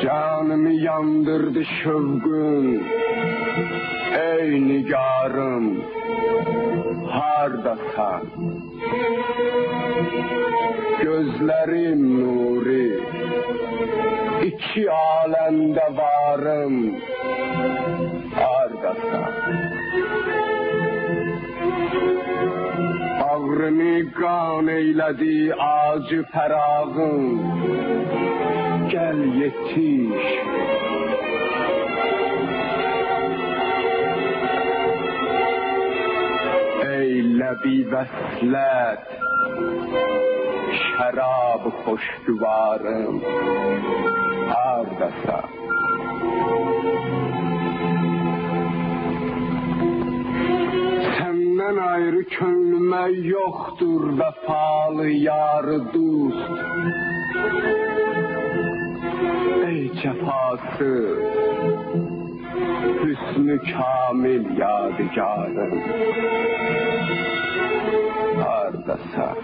Canımı yandırdı şövgün, ey nigarım, hardasan? Gözlerim nuri, iki alemde varım, hardasan? Bağrımı qan eylədi acı fərağın, gel yetiş. Ey lebi veslet, şərab xoşgüvarım, hardasan? Səndən ayrı könlümə yoxdur vəfalı yarı dost. Ey cəfasız, hüsnü kamil yadigarım, hardasan?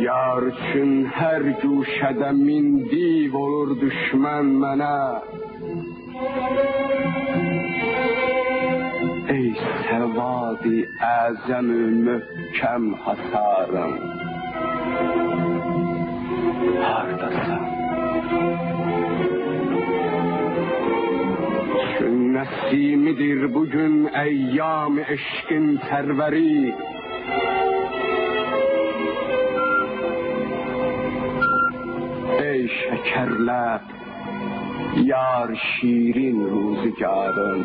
Yar üçün hər güşədə min div olur düşmən mənə. Ey səvadi əzəm-ü möhkəm hasarım, hardasan? Çün nəsimidir bugün əyyam-ı eşqin sərvəri. Ey şəkərləb, yar şirin ruzigarım,